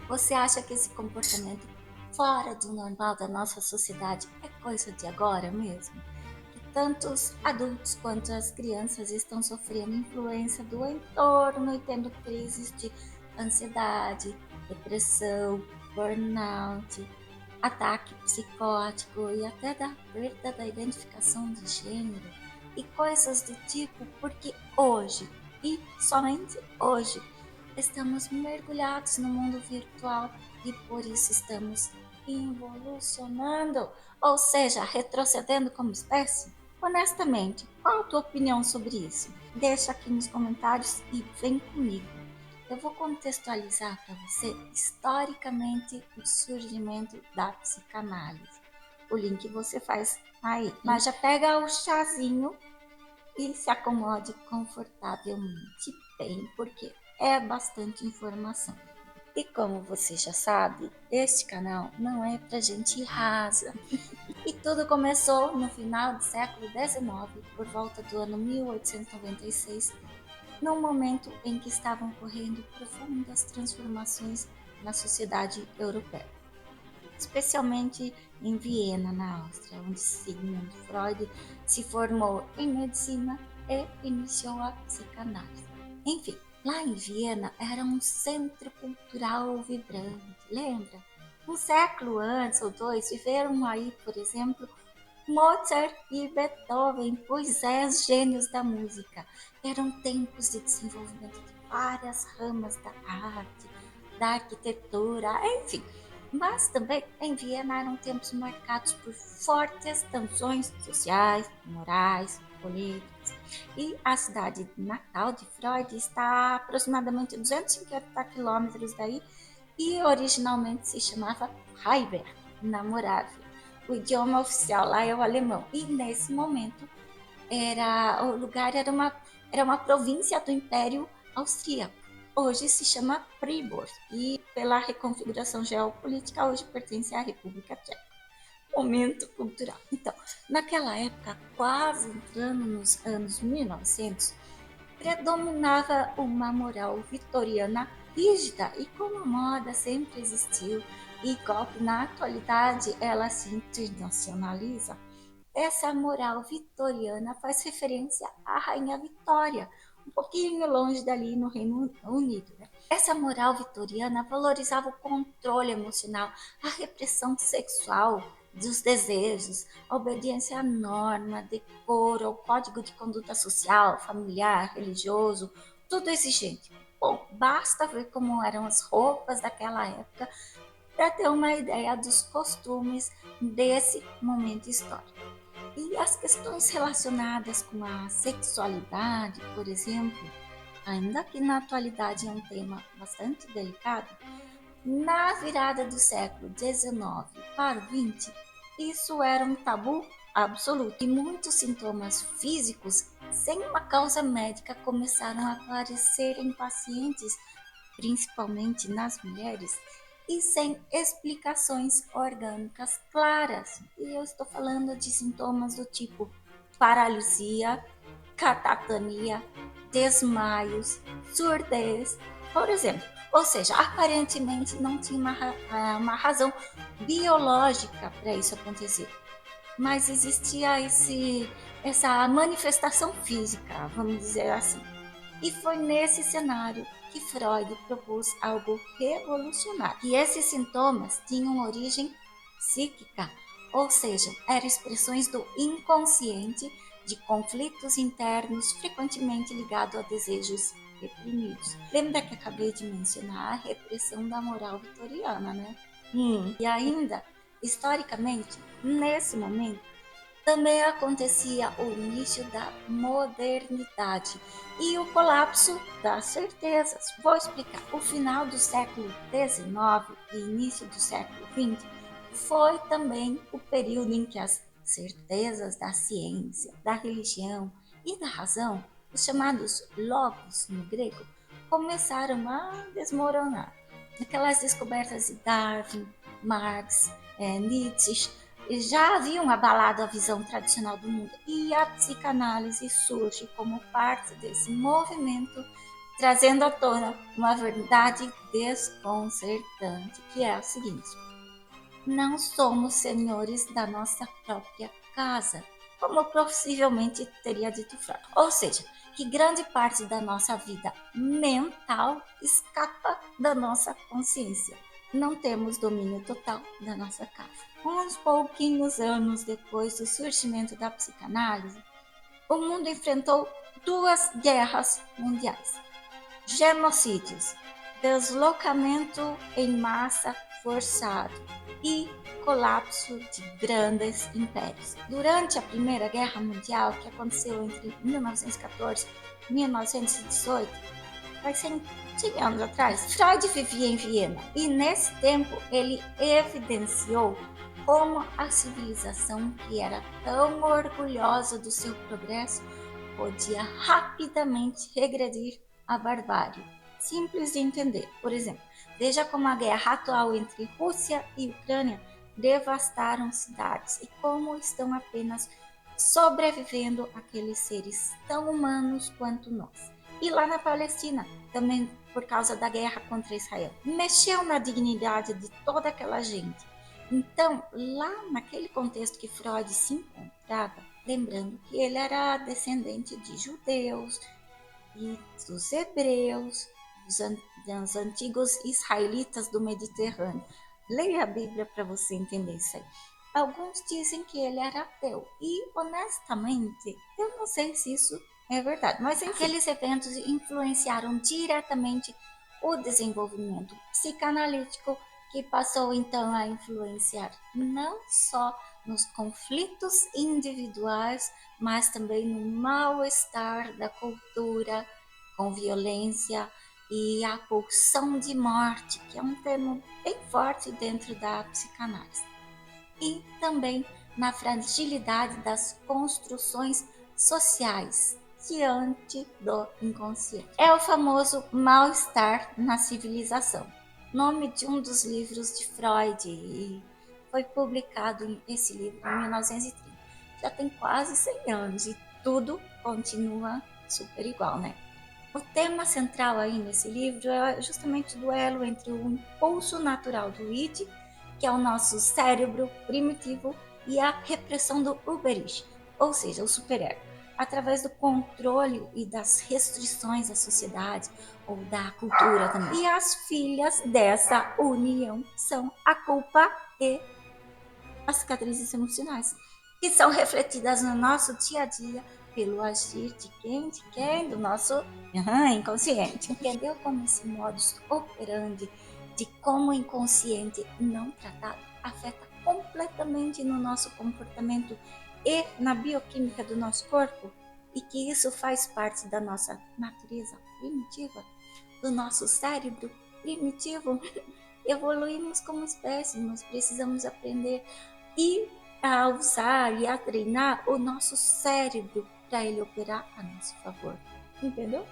Você acha que esse comportamento fora do normal da nossa sociedade é coisa de agora mesmo? Que tantos adultos quanto as crianças estão sofrendo influência do entorno e tendo crises de ansiedade, depressão, burnout, ataque psicótico e até da perda da identificação de gênero e coisas do tipo, porque hoje, e somente hoje, estamos mergulhados no mundo virtual e por isso estamos involucionando, ou seja, retrocedendo como espécie? Honestamente, qual a tua opinião sobre isso? Deixa aqui nos comentários e vem comigo. Eu vou contextualizar para você historicamente o surgimento da psicanálise. O link você faz aí, mas já pega o chazinho e se acomode confortavelmente bem, porque é bastante informação. E como você já sabe, este canal não é pra gente rasa. E tudo começou no final do século XIX, por volta do ano 1896, num momento em que estavam ocorrendo profundas transformações na sociedade europeia, especialmente em Viena, na Áustria, onde Sigmund Freud se formou em medicina e iniciou a psicanálise. Enfim, lá em Viena era um centro cultural vibrante, lembra? Um século antes ou dois viveram aí, por exemplo, Mozart e Beethoven, pois é, os gênios da música. Eram tempos de desenvolvimento de várias ramas da arte, da arquitetura, enfim. Mas também em Viena eram tempos marcados por fortes tensões sociais, morais, políticas. E a cidade natal de Freud está a aproximadamente 250 quilômetros daí e originalmente se chamava Heiberg, na Morávia. O idioma oficial lá é o alemão. E nesse momento o lugar era uma província do Império Austríaco. Hoje se chama Pribor e pela reconfiguração geopolítica hoje pertence à República Tcheca. Momento cultural. Então, naquela época, quase entrando nos anos 1900, predominava uma moral vitoriana rígida e como a moda sempre existiu e golpe na atualidade ela se internacionaliza, essa moral vitoriana faz referência à Rainha Vitória, um pouquinho longe dali no Reino Unido. Né? Essa moral vitoriana valorizava o controle emocional, a repressão sexual dos desejos, a obediência à norma, decoro, ao código de conduta social, familiar, religioso, tudo exigente. Bom, basta ver como eram as roupas daquela época para ter uma ideia dos costumes desse momento histórico. E as questões relacionadas com a sexualidade, por exemplo, ainda que na atualidade é um tema bastante delicado, na virada do século XIX para o XX, isso era um tabu absoluto e muitos sintomas físicos sem uma causa médica começaram a aparecer em pacientes, principalmente nas mulheres, e sem explicações orgânicas claras. E eu estou falando de sintomas do tipo paralisia, catatonia, desmaios, surdez, por exemplo. Ou seja, aparentemente não tinha uma razão biológica para isso acontecer, mas existia essa manifestação física, vamos dizer assim. E foi nesse cenário que Freud propôs algo revolucionário. E esses sintomas tinham origem psíquica, ou seja, eram expressões do inconsciente de conflitos internos frequentemente ligados a desejos reprimidos. Lembra que acabei de mencionar a repressão da moral vitoriana, né? E ainda, historicamente, nesse momento, também acontecia o início da modernidade e o colapso das certezas. Vou explicar. O final do século XIX e início do século XX foi também o período em que as certezas da ciência, da religião e da razão, os chamados logos no grego, começaram a desmoronar. Aquelas descobertas de Darwin, Marx, Nietzsche, já haviam abalado a visão tradicional do mundo e a psicanálise surge como parte desse movimento trazendo à tona uma verdade desconcertante, que é a seguinte: não somos senhores da nossa própria casa, como possivelmente teria dito Freud. Ou seja, que grande parte da nossa vida mental escapa da nossa consciência. Não temos domínio total da nossa casa. Uns pouquinhos anos depois do surgimento da psicanálise, o mundo enfrentou duas guerras mundiais: genocídios, deslocamento em massa forçado e colapso de grandes impérios. Durante a Primeira Guerra Mundial, que aconteceu entre 1914 e 1918, faz 100 anos atrás, Freud vivia em Viena e nesse tempo ele evidenciou como a civilização, que era tão orgulhosa do seu progresso, podia rapidamente regredir à barbárie. Simples de entender. Por exemplo, veja como a guerra atual entre Rússia e Ucrânia devastaram cidades e como estão apenas sobrevivendo aqueles seres tão humanos quanto nós. E lá na Palestina, também por causa da guerra contra Israel, mexeu na dignidade de toda aquela gente. Então, lá naquele contexto que Freud se encontrava, lembrando que ele era descendente de judeus e dos hebreus, dos antigos israelitas do Mediterrâneo. Leia a Bíblia para você entender isso aí. Alguns dizem que ele era ateu e, honestamente, eu não sei se isso é verdade, mas aqueles eventos influenciaram diretamente o desenvolvimento psicanalítico, que passou então a influenciar não só nos conflitos individuais, mas também no mal-estar da cultura com violência e a pulsão de morte, que é um termo bem forte dentro da psicanálise. E também na fragilidade das construções sociais diante do inconsciente. É o famoso mal-estar na civilização, nome de um dos livros de Freud, e foi publicado esse livro em 1930. Já tem quase 100 anos e tudo continua super igual, né? O tema central aí nesse livro é justamente o duelo entre o impulso natural do id, que é o nosso cérebro primitivo, e a repressão do Uber-Ich, ou seja, o superego, através do controle e das restrições da sociedade ou da cultura também. E as filhas dessa união são a culpa e as cicatrizes emocionais, que são refletidas no nosso dia a dia pelo agir de quem? De quem? Do nosso inconsciente. Entendeu como esse modus operandi de como o inconsciente não tratado afeta completamente no nosso comportamento e na bioquímica do nosso corpo? E que isso faz parte da nossa natureza primitiva, do nosso cérebro primitivo? Evoluímos como espécie, nós precisamos aprender a usar e a treinar o nosso cérebro para ele operar a nosso favor. Entendeu?